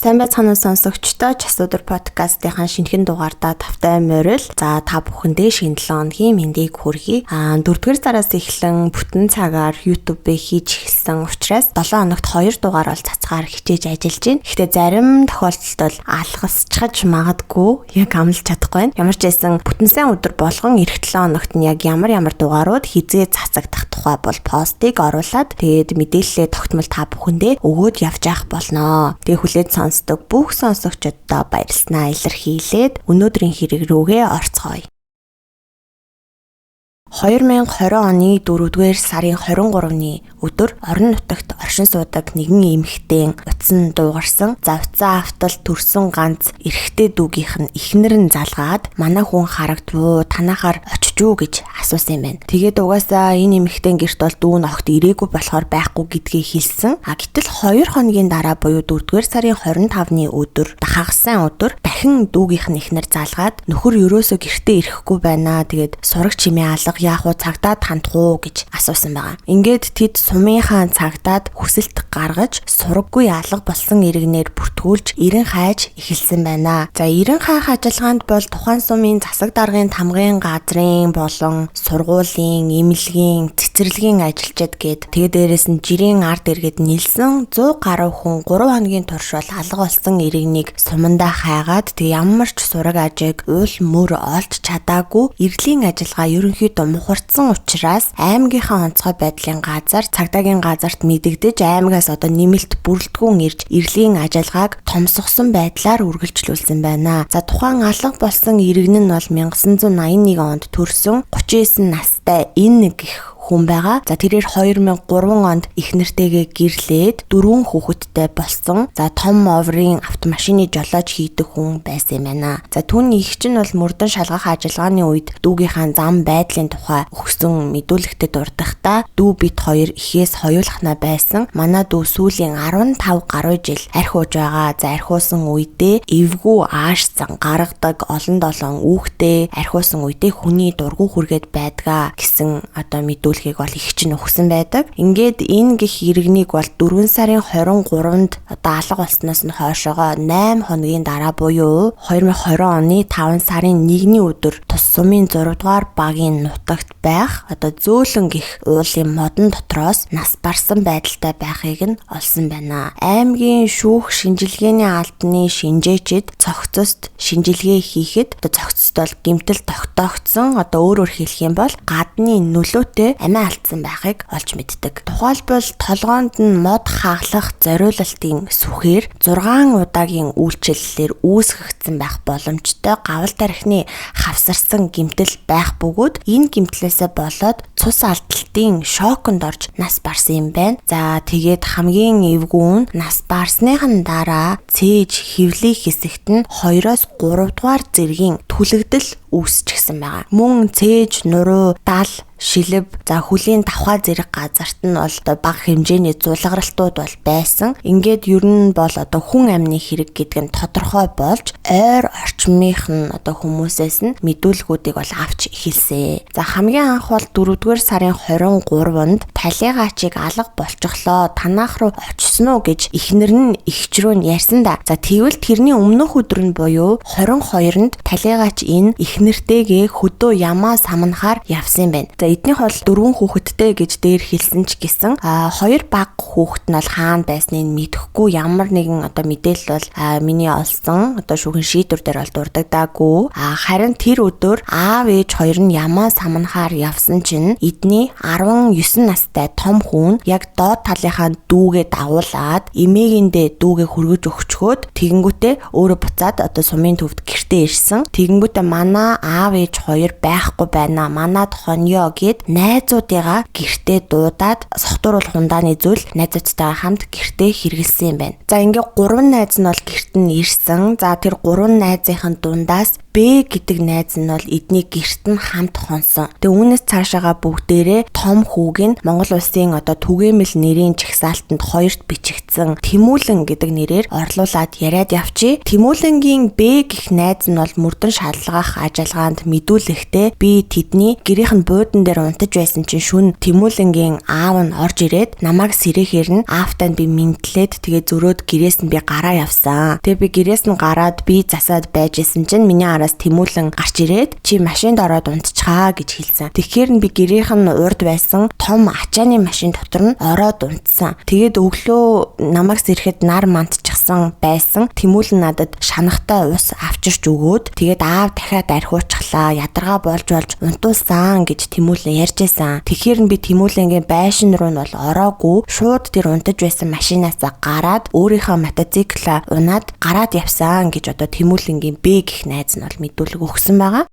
Сайн байцгаана уу сонсогчдоо Час өдөр подкастынхаа шинэхэн дугаартаа тавтай морил. За та бүхэндээ шинэ 7 өдрийн мэндийг хүргэе. 4-р сараас эхлэн бүтэн цагаар YouTube-ыг хийж эхэлсэн учраас 7 хоногт 2 дугаар бол цацгаар хичээж ажиллаж байна. Гэхдээ зарим тохиолдолд алгасчхаж магадгүй яг амлаж чадахгүй байна. Ямар ч байсан бүтэн сайн өдөр болгон эх 7 хоногт нь яг ямар дугаарууд хизээ цацагдах тухай бол постыг оруулаад тэгээд мэдээлэлээ тогтмол та бүхэндээ өгөөд явж явах болно. Тэгээ хүлээж сонсдог бүх сонсогчдод баярлалаа илэрхийлээд өнөөдрийн хэрэг рүүгээ орцгоё. 2020 оны 4-р сарын 23-ны өдөр орон нутагт оршин суудаг нэгэн эмэгтэй утсан дуугарсан завцаа автал төрсөн ганц эрэгтэй дүүгийнх нь эхнэр нь залгаад манай хүн харагдвуу танахаар очиж үү гэж асуусан юм байна. Тэгээд угаасаа энэ эмэгтэй гэрт бол дүү нь огт ирээгүй болохоор байхгүй гэдгийг хэлсэн. Гэтэл 2 хоногийн дараа буюу 4-р сарын 25-ны өдөр хагасан өдөр дахин дүүгийнх нь эхнэр залгаад нөхөр ерөөсөө гэртээ ирэхгүй байна. Тэгээд сураг чимээ алга яах вэ цагдаад хандах уу гэж асуусан байгаа. Ингээд тэд сумынхаа цагдаад хүсэлт гаргаж сураггүй алга болсон иргэнээр бүртгүүлж ирэн хайж эхэлсэн байна. За ирэн хайх ажиллагаанд бол тухайн сумын засаг даргын тамгын газрын болон сургуулийн, эмнэлгийн, цэцэрлэгийн ажилчид гээд тэгээд дээрэс нь жирийн ард иргэд нэлсэн 100 гаруй хүн 3 хоногийн турш бол алга болсон иргэнийг сумандаа хайгаад тэг ямар ч сураг ажиг уул мөр олж чадаагүй иргэлийн ажиллагаа ерөнхийдөө мухардсан учраас аймгийнхаа онцгой байдлын газар цагдаагийн газарт мэдэгдэж аймгаас одоо нэмэлт бүрэлдэхүүн ирж иргэлийн ажиллагааг томсгосон байдлаар үргэлжлүүлсэн байна. За тухайн алга болсон иргэн нь бол 1981 онд төрсөн 39 настай энэ гэх хүн байгаа. За тэрээр 2003 онд их нэртэйгээ гэрлээд 4 хүүхэдтэй болсон. За том оврын автомашины жолооч хийдэг хүн байсан юм байна. За түүний их чинь бол мөрдөн шалгах ажиллагааны үед дүүгийнхаа зам байдлын тухай өгсөн мэдүүлэгтэд дурдахдаа дүү бит хоёр ихээс хоёулахна байсан. Манай дүү сүүлийн 15 гаруй жил архиуж байгаа. За архиусан үедээ эвгүй аашсан гаргадаг олон долоон үүхтэй архиусан үедээ хүний дургу хүргээд байдгаа гэсэн одоо мэдүүлгийг бол их чинь өгсөн байдаг. Ингээд энэ гих иргэнийг бол 4 сарын 23-нд одоо алга болсноос нь хойшоогоо 8 хоногийн дараа буюу 2020 оны 5 сарын 1-ний өдөр тус сумын 6 дугаар багийн нутагт байх одоо зөөлөн гих уулын модон дотроос нас барсан байдалтай байхыг нь олсон байна. Аймгийн шүүх шинжилгээний албаны шинжээчид цогцост шинжилгээ хийхэд одоо цогцост бол гэмтэл тогтоогдсон одоо өөрөөр хэлэх юм бол гадны нөлөөтэй амиа алдсан байхыг олж мэддэг. Тухайлбал толгоонд нь мод хаглах зориулалтын сүхээр 6 удаагийн үйлчлэлээр үүсгэгдсэн байх боломжтой гавал тархины хавсарсан гэмтэл байх бөгөөд энэ гэмтлээсээ болоод цус алдалтын шоконд орж нас барсан юм байна. За тэгээд хамгийн эвгүй нь нас барсныхан дараа цээж хөвлийн хэсэгт нь 2-оос 3 дугаар зэргийн түлэгдэл үүсчихсэн байгаа. Мөн цээж, нуруу, дал, шилэв, за хүлийн давхаа зэрэг газарт нь бол бага хэмжээний зулгаралтууд бол байсан. Ингээд ер нь бол одоо хүн амны хэрэг гэдэг нь тодорхой болж ойр орчмынх нь одоо хүмүүсээс нь мэдүүлгүүдийг бол авч эхэлсэн. За хамгийн анх бол 4-р сарын 23-нд талигаачийг алга болчихлоо. Танах руу очсон уу гэж эхнэр нь эгч рүү нь ярьсан да. За тэгвэл тэрний өмнөх өдөр нь буюу 22-нд талигаач энэ эхнэртэйгээ хөдөө ямаа самнахаар явсан байна. За эднийх бол 4 хүүхэдтэй гэж дээр хэлсэн ч гэсэн 2 баг хүүхэд нь бол хаана байсныг мэдэхгүй ямар нэгэн одоо мэдээлэл бол миний олсон одоо шүүхийн шийдвэр дээр бол дурддаггүй. Харин тэр өдөр аав ээж хоёр нь ямаа самнахаар явсан чинь эдний 19 настай том хүн яг доод талынхаа дүүгээ дагуулад эмээгэндээ дүүгээ хүргэж өгчхөөд тэгэнгүүтээ өөрөө буцаад одоо сумын төвд гэртээ ирсэн. Тэгэнгүүтээ манай аав ээж хоёр байхгүй байна. Манад хоньё гэд найзуудыгаа гэртээ дуудаад сохтууруул хундааны зүйл найзуудтайгаа хамт гэртээ хэрэгэлсэн юм байна. За ингээ 3 найз нь бол гэрт нь ирсэн. За тэр 3 найзынхын дундаас Б гэдэг найз нь бол эдний гэрт нь хамт хонсон. Тэгээ үүнээс цаашаага бүгдээрээ том хүүг нь Монгол улсын одоо түгээмэл нэрийн жагсаалтанд 2-т бичигдсэн Тэмүүлэн гэдэг нэрээр орлуулад яриад явчи. Тэмүүлэнгийн Б гэх найз найз нь бол мөрдөн шалгах ажиллагаанд мэдүүлэхдээ би тэдний гэрийнх нь буудан дээр унтаж байсан чинь шүн Тэмүүлэнгийн аав нь орж ирээд намайг сэрэхээр нь аавтай би мэдлээд тэгээ зөрөөд гэрээс нь би гараа явсан. Тэгээ би гэрээс нь гараад би засаад байжсэн чинь миний араас Тэмүүлэн гарч ирээд чи машинд ороод унтчихаа гэж хэлсэн. Тэгэхээр нь би гэрийнх нь урд байсан том ачааны машин дотор нь ороод унтсан. Тэгээд өглөө намайг сэрэхэд нар мантчихсан байсан. Тэмүүлэн надад шанахтай ус авчирч өгөөд тэгээд аав дахиад архиуцглаа. Ядаргаа болж унтуулсан гэж Тэмүүлэн ярьжсэн. Тэгэхээр нь би Тэмүүлэнгийн байшин руу нь бол ороогүй шууд тэр унтаж байсан машинаас гараад өөрийнхөө мотоциклаа унаад гараад явсан гэж одоо Тэмүүлэнгийн Б гэх найз нь бол мэдүүлэг өгсөн байгаа.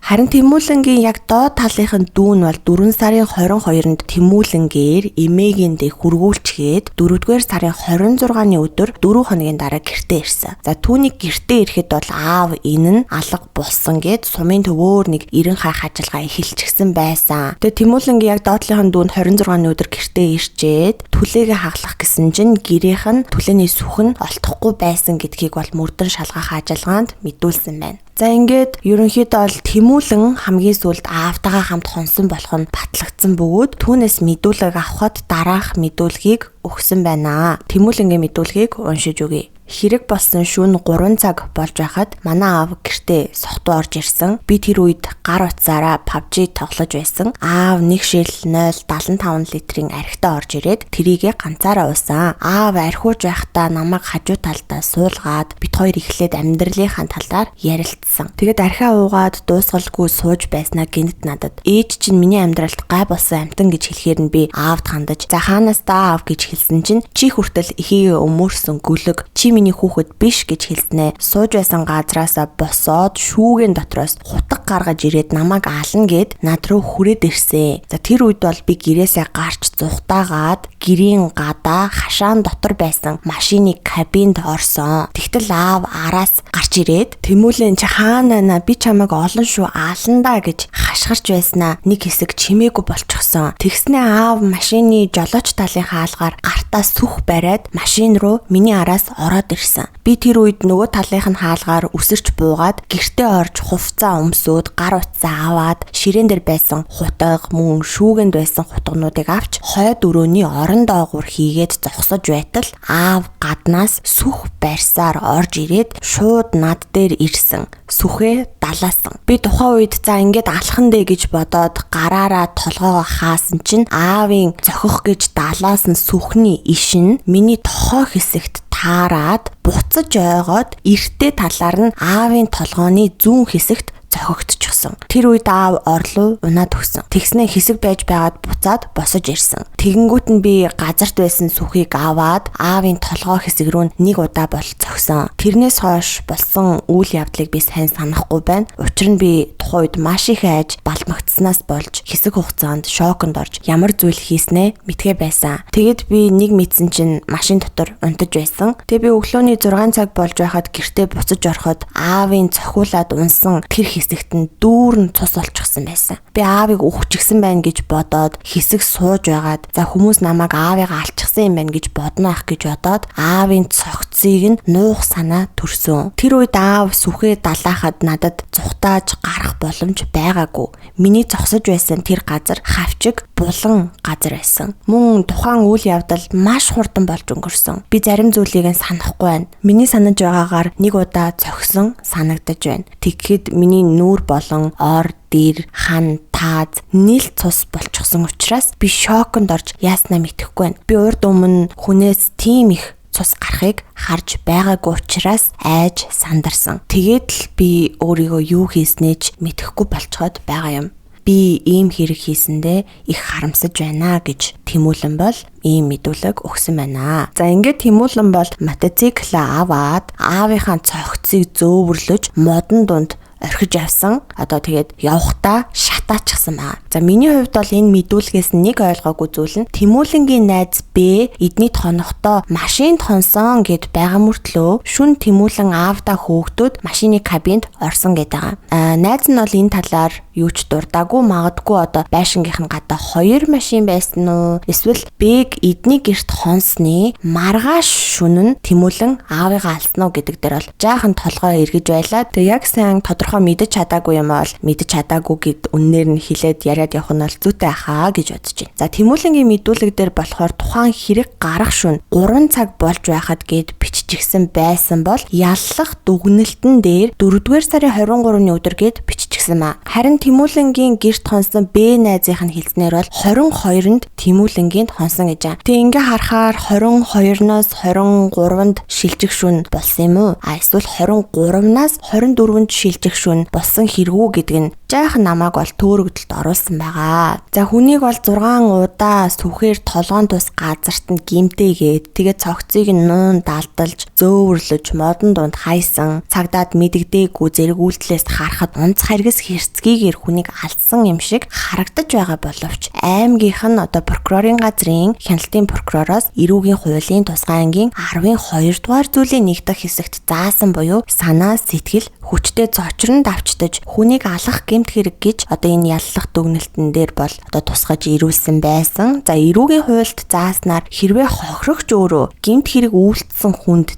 Харин Тэмүүлэнгийн яг доод талынхын дүү нь бол 4 сарын 22-нд Тэмүүлэнгээр эмээгийн дэ хургуулчгээд 4-р сарын 26-ны өдөр 4 хоногийн дараа гэртээ ирсэн. За түүний гэртээ ирэхэд бол аав энэ нь алга болсон гэд сумын төвөөр нэг 90 хаах ажиллагаа эхэлчихсэн байсан. Тэгээ Тэмүүлэнгийн яг доотлынхын дүү нь 26-ны өдөр гэртээ ирчээд түлээгээ хаглах гэсэн чинь гэрийнх нь түлээний сүх нь олдохгүй байсан гэдгийг бол мөрдөн шалгах ажиллагаанд мэдүүлсэн байна. За ингээд ерөнхийдөө бол Тэмүүлэн хамгийн сүүлд аавтайгаа хамт хонсон болох нь батлагдсан бөгөөд түүнээс мэдүүлэг авахд дараах мэдүүлгийг өгсөн байна. Тэмүүлэнгийн мэдүүлгийг уншиж өгье. Хэрэг болсон шөнө 3 цаг болж байхад манай аав гэртээ сохтуу орж ирсэн. Би тэр үед гар утсаараа PUBG тоглож байсан. Аав нэг шил 0.75 литрийн архитаа орж ирээд тэрийгэ ганцаараа уусан. Аав архиуж байхдаа намайг хажуу талдаа суулгаад бит хоёр эхлээд амьдралынхаа талаар ярилцсан. Тэгээд архиа уугаад дуусгалгүй сууж байснаа гинт надад ээж чинь миний амьдралд гай болсон амтан гэж хэлэхээр нь би аавд хандаж за хаанаас та аав гэж хэлсэн чинь чи хүртэл ихийгээ өмөрсөн гүлэг чи миний хүүхэд биш гэж хэлснэ. Сууж байсан газраасаа босоод шүүгэн дотроос хутаг гаргаж ирээд намайг аална гэд над руу хүрээд ирсэн. За тэр үед бол би гэрээсээ гарч зүхтаагаад гэрийн гадаа хашаан дотор байсан машины кабинд орсон. Тэгтэл аав араас гарч ирээд Тэмүүлэн чи хаана байна? Би чамайг олон шүү аална да гэж хашгирч байснаа нэг хэсэг чимээгүй болчихсон. Тэгснээ аав машины жолооч талын хаалгаар гартаа сүх бариад машин руу миний араас ороод ирсэн. Би тэр үед нөгөө талынх нь хаалгаар үсэрч буугаад гэртээ орж хувцаа өмсөөд гар утсаа аваад ширээн дээр байсан хутаг мөн шүүгэнд байсан хутгнуудыг авч хойд өрөөний орон доогуур хийгээд зогсож байтал аав гаднаас сүх барьсаар орж ирээд шууд над дээр ирсэн. Сүхээ далаасан. Би тухайн үед за ингээд алхан дээ гэж бодоод гараараа толгоогоо хаасан чинь аавын зохих гэж далаасан сүхний иш нь миний тохоо хэсэгт таарад буцаж ойгоод эртээ талаар нь аавын толгооны зүүн хэсэгт зохигдчихсон. Тэр үед аав орлоо унаад өгсөн. Тэгснээ хэсэг байж байгаад буцаад босож ирсэн. Тэгэнгүүт нь би газарт байсан сүхийг аваад аавын толгой хэсэг рүү нэг удаа бол зогсон. Тэрнээс хойш болсон үйл явдлыг би сайн санахгүй байна. Учир нь би тухайн үед маш их айж балмагдсанаас болж хэсэг хугацаанд шоконд орж ямар зүйл хийснээ мэдгээ байсан. Тэгэд би нэг мэдсэн чинь машин дотор унтаж байсан. Тэгээ би өглөөний 6 цаг болж байхад гэртээ буцаж ороход аавын цохиулаад унсан тэр хэсэгт нь дүүрэн цус олчихсан байсан. Би аавыг өгчихсэн байна гэж бодоод хэсэг сууж байгаад за хүмүүс намайг аавыг алчихсан юм байна гэж бодно ах гэж бодоод аавын цогцыг нь нуух санаа төрсөн. Тэр үед аав сүхээ далаахад надад зүхтааж гарах боломж байгаагүй. Миний зогсож байсан тэр газар хавчиг булан газар байсан. Мөн тухайн үйл явдал маш хурдан болж өнгөрсөн. Би зарим зүйлийг нь санахгүй байна. Миний санаж байгаагаар нэг удаа зогсон санагдаж байна. Тэгэхэд миний нүүр болон ор дэр хан тааз нийл цус болчихсон учраас би шоконд орж яаснаа мэдэхгүй байна. Би урд өмнө хүнээс тийм их цус гарахыг харж байгаагүй учраас айж сандарсан. Тэгээд л би өөрийгөө юу хийснэж мэдэхгүй болцоход байгаа юм. Би ийм хэрэг хийсэндээ их харамсаж байна гэж Тэмүүлэн бол ийм мэдүүлэг өгсөн байна. За ингээд Тэмүүлэн бол мотоциклаа аваад аавынхаа цогцыг зөөвөрлөж модон дунд орхиж авсан. Одоо тэгээд явахдаа шатаачихсан байна. За миний хувьд бол энэ мэдүүлгээс нэг ойлгоогүй зүйл нь Тэмүүлэнгийн найз Б эдний тонохдоо машинд хонсон гэд байгаа мөртлөө шүн Тэмүүлэн аавдаа хөөгдөд машины кабинд орсон гэдэг. Найз нь бол энэ талаар юу ч дурдаагүй, магадгүй одоо байшингийнх нь гадаа 2 машин байсан уу? Эсвэл Б эдний гэрт хонсны маргааш шүнэн Тэмүүлэн аавыгаа алсан уу гэдэг дээр бол жаахан толгой эргэж байлаа. Тэгээ яг сайн тодорхой мэдэж чадаагүй юм бол мэдэж чадаагүй гэд үннээр нь хэлээд яриад явах нь бол зүйтэй ахаа гэж бодож байна. За Тэмүүлэнгийн мэдүүлэг дээр болохоор тухайн хэрэг гарах шөнө 3 цаг болж байхад гэд биччихсэн байсан бол яллах дүгнэлтэн дээр 4-р сарын 23-ны өдөр гэд биччихсэн маа. Харин Тэмүүлэнгийн гэрт хонсон Б найзынх нь хэлснээр бол 22-нд Тэмүүлэнгийнт хонсон гэж байгаа. Тэгээ ингээ харахаар 22-ноос 23-нд шилжих шөнө болсон юм уу? Эсвэл 23-наас 24-нд шилжих шөнө болсон хэрэгүү гэдэг нь жаахан намайг бол төөрөгдөлд оруулсан байгаа. За хүнийг бол 6 удаа сүхээр толгоон тус газарт нь гимтээгээд тэгээ цогцыг нуун далдалж зөөвөрлөж модон дунд хайсан, цагдаад мэдэгдээгүй зэрэг үйлдэлээс харахад унц харгас хэрцгийгээр хүнийг алдсан юм шиг харагдаж байгаа боловч аймгийнх нь одоо прокурорын газрын хяналтын прокуророос эрүүгийн хуулийн тусгай ангийн 12 дугаар зүйлийн 1 дахь хэсэгт заасан буюу санаа сэтгэл хүчтэй зочрон давчдаж хүнийг алах гэмт хэрэг гэж одоо энэ яллах дүгнэлтэн дээр бол одоо тусгаж ирүүлсэн байсан. За эрүүгийн хуульд зааснаар хэрвээ хохирогч өөрөө гэмт хэрэг үйлдсэн хүнд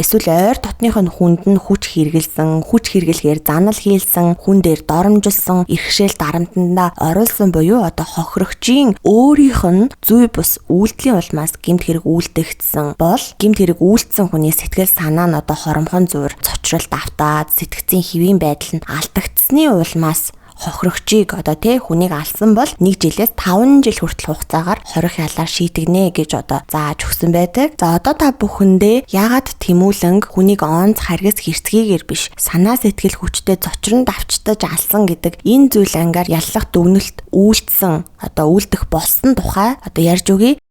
эсвэл ойр дотных нь хүнд нь хүч хэрэглэхээр занал хийлсэн, хүн дээр доромжилсон, иргэшээл дарамтандаа оруулсан буюу одоо хохирогчийн өөрийнх нь зүй бус үйлдэлийн улмаас гэмт хэрэг үйлдэгдсэн бол гэмт хэрэг үйлдсэн хүний сэтгэл санаа нь одоо хоромхон зуур цочролт автаад сэтгцийн хэвийн байдал нь алдагдсны улмаас хохирогчийг одоо хүнийг алсан бол 1 жилээс 5 жил хүртэл хугацаагаар хорих ялаар шийтгэнэ гэж одоо зааж өгсөн байдаг. За одоо та бүхэндээ яагаад Тэмүүлэнг хүнийг онц харгас хэрцгийгээр биш санаа сэтгэл хүчтэй зочрон давчтаж алсан гэдэг энэ зүйл ангаар яллах дүгнэлт үйлдсэн одоо үйлдэх болсон тухай одоо ярьж өгье.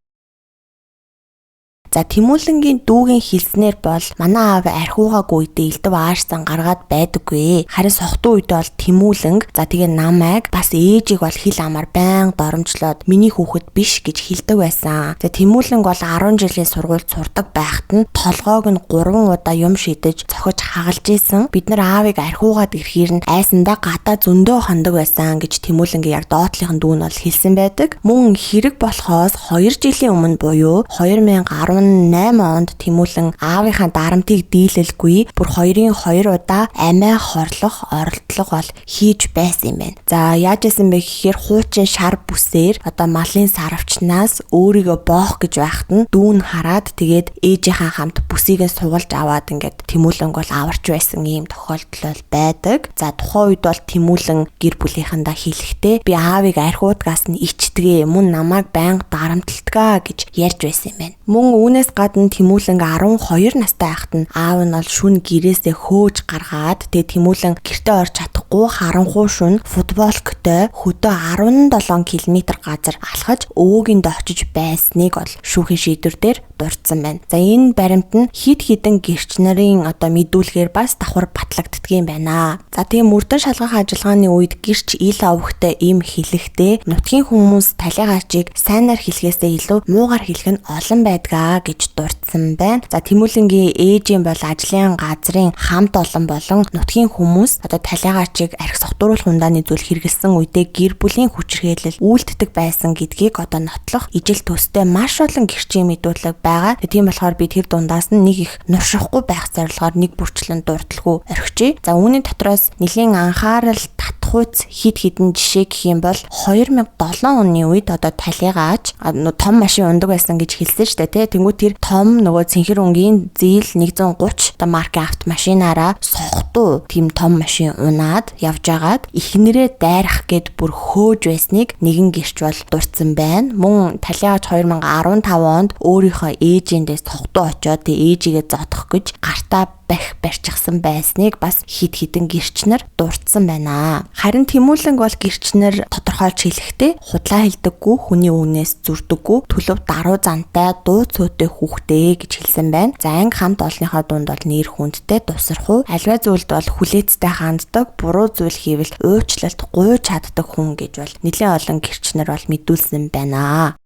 За Тэмүүлэнгийн дүүгийн хэлснээр бол манай аав архиугаагүй үедээ элдв аарсан гаргаад байдаггүй. Харин сохтуу үед бол Тэмүүлэнг за тэгээ намайг бас ээжийг бол хил амаар байн доромжлоод миний хүүхэд биш гэж хэлдэг байсан. За Тэмүүлэнг бол 10 жилийн сургуульд сурдаг байхад нь толгойг нь 3 удаа юм шидэж цохиж хагалж исэн. Бид нар аавыг архиугаад ирэхээр нь айсандаа гадаа зөндөө хондог байсан гэж Тэмүүлэнгийн яг доотлынх нь дүү нь бол хэлсэн байдаг. Мөн хэрэг болохоос 2 жилийн өмнө буюу 2018 онд Тэмүүлэн аавынхаа дарамтыг дийлэлгүй бүр 2 удаа амиа хорлох оролдлого бол хийж байсан юм байна. За яаж исэн бэ гэхээр хуучин шар бүсээр одоо малын сарвчнаас өөрийгөө боох гэж байхад нь дүүн хараад тэгээд ээжийнхаа хамт бүсийг суулж аваад ингээд Тэмүүлэнг бол аварч байсан ийм тохиолдол байдаг. За тухайн үед бол Тэмүүлэн гэр бүлийнхэндээ хэлэхдээ би аавыг архиудгаас нь ичтгээ мөн намайг байнга дарамталтгаа гэж ярьж байсан юм байна. Мөн үүнээс гадна Тэмүүлэнг 12 настай байхад нь аав нь бол шүн гэрээсээ хөөж гаргаад тэгээ Тэмүүлэн гэртээ орж чадахгүй харанхуй шүн футболктой хөдөө 17 км газар алхаж өвөөгийн дочиж байсныг бол шүүхийн шийдвэр дээр дурдсан байна. За энэ баримт нь хид хідэн гэрч нарын одоо мэдүүлгээр бас давхар батлагддаг юм байна. За тэгээ мөрдөн шалгах ажиллагааны үед гэрч ил авахтай им хэлэхдээ нутгийн хүмүүс талигаачийг сайнаар хэлхээсээ илүү муугар хэлэх нь олон байдгаа гэж дурдсан байна. За Тэмүүлэнгийн ээжийн бол ажлын газрын хамт олон болон нутгийн хүмүүс одоо талигаачийг архи согтууруулах ундааны зүйл хэрэгэлсэн үедээ гэр бүлийн хүчирхээлэл үйлддэг байсан гэдгийг одоо нотлох ижил төстэй маш олон гэрчийн мэдүүлэг байгаа. Тийм болохоор би тэр дундаас нь нэг их нуршихгүй байх зорилгоор нэг бүрчлэн дурдлаггүй орхижээ. За үүний дотроос нэлийн анхаарал татхуйц хид хідэн жишээ гэх юм бол 2007 оны үед одоо талигаач том машин ундаг байсан гэж хэлсэн шүү дээ. Тэнгүү тэр том нөгөө цэнхэр өнгийн зээл 130 одоо маркийн автомашинаараа сохтуу тийм том машин унаад явж агаад ихнэрээ дайрах гэд бүр хөөж байсныг нэгэн гэрч бол дурдсан байна. Мөн талигаач 2015 онд өөрийнхөө ээжиндээ сохтуу очоод ээжигээ зодох гэж гартаа барьчихсан байсныг бас хид хідэн гэрчнэр дурдсан байна. Харин Тэмүүлэнг бол гэрчнэр тодорхойлж хэлэхдээ худлаа хэлдэггүй, хүний үнээс зүрдэггүй, төлөв даруй зантай, дуу цөөтэй хүүхдээ гэж хэлсэн байна. За анги хамт олонныхоо дунд бол нэр хүндтэй, тусархуу, альва зүйлд бол хүлээцтэй ханддаг, буруу зүйл хийвэл уучлалт гуйж чаддаг хүн гэж бол нэлээд олон гэрчнэр бол мэдүүлсэн байна.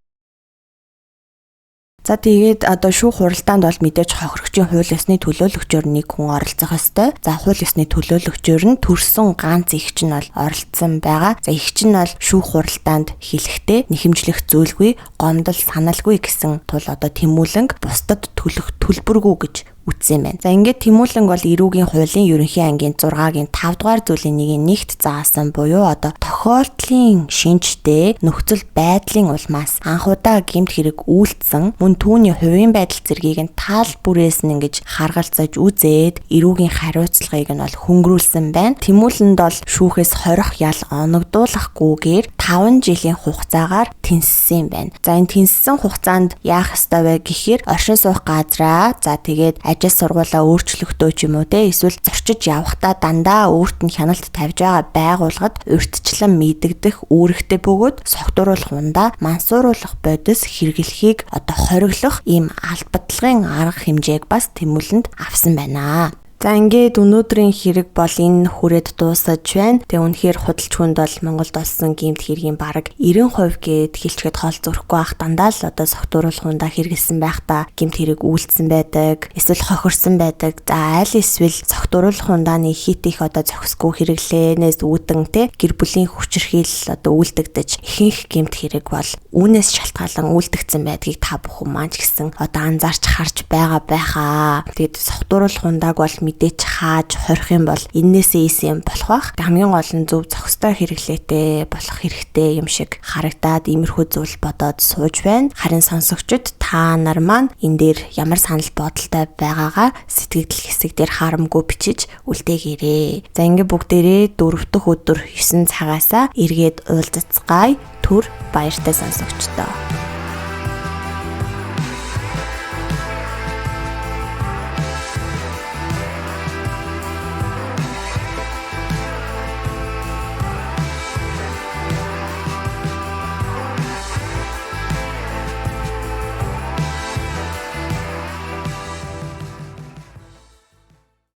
За тэгээд одоо шүүх хуралдаанд бол мэдээж хохирогчийн хууль ёсны төлөөлөгчөөр нэг хүн оролцох ёстой. За хууль ёсны төлөөлөгчөөр нь төрсөн ганц эгч нь бол оролцсон байгаа. За эгч нь бол шүүх хуралдаанд хэлэхдээ нэхэмжлэх зүйлгүй, гомдол саналгүй гэсэн тул одоо Тэмүүлэнг бусдад төлөх төлбөргүй гэж үтсэн байна. За ингээд Тэмүүлэнг бол эрүүгийн хуулийн ерөнхий ангийн 6-гийн 5 дугаар зүйлийн нэгийг нэгт заасан буюу одоо тохиолдлын шинжтэй нөхцөл байдлын улмаас анхудаа гэмт хэрэг үйлдсэн мөн түүний хувийн байдал зэргийг нь таал бүрээс нь ингэж харгалзаж үзээд эрүүгийн хариуцлагыг нь бол хөнгөрүүлсэн байна. Тэмүүлэнд бол шүүхээс хорих ял оногдуулахгүйгээр 5 жилийн хугацаагаар тэнцсэн байна. За энэ тэнцсэн хугацаанд яах ёстой вэ гэхээр оршин суух газраа за тэгээд ажил сургуулаа өөрчлөхдөө ч юм уу те эсвэл зорчиж явахдаа дандаа өөрт нь хяналт тавьж байгаа байгууллагад урьдчилан мэдэгдэх үүрэгтэй бөгөөд согтууруулах ундаа мансууруулах бодис хэрэглэхийг одоо хориглох ийм албадлагын арга хэмжээг бас Тэмүүлэнд авсан байна. За ингээд өнөөдрийн хэрэг бол энэ хүрээд дуусаж байна. Тэгээ үнэхээр худалч хүнд бол Монголд олсон гэмт хэргийн бараг 90% гээд хэлчихэд хоол зүрэхгүй байх дандаа л одоо согтууруулах ундаа хэрэгэлсэн байхдаа гэмт хэрэг үйлдсэн байдаг. Эсвэл хохирсон байдаг. За аль эсвэл согтууруулах ундааны хит их одоо зохисгүй хэрэглэнээс үүдэн те гэр бүлийн хүчирхийлэл одоо үйлдэгдэж ихэнх гэмт хэрэг бол үүнээс шалтгаалan үйлдэгдсэн байдгийг та бүхэн маань ч гэсэн одоо анзаарч харж байгаа байхаа. Тэгээд согтууруулах ундааг бол мэдээч хааж хорих юм бол энээсээ ийсэн болох бах. Хамгийн гол нь зөв зохистой хэрэглээтэй болох хэрэгтэй юм шиг харагдаад иймэрхүү зүйл бодоод сууж байна. Харин сонсогчид та нар маань энэ дээр ямар санал бодолтой байгаагаа сэтгэл хэсэг дээр харамгүй бичиж үлдээгээрэй. За ингээ бүгдээрээ 4 дахь өдөр 9 цагаасаа эргээд уулзацгаая. Түр баяртай сонсогчдоо.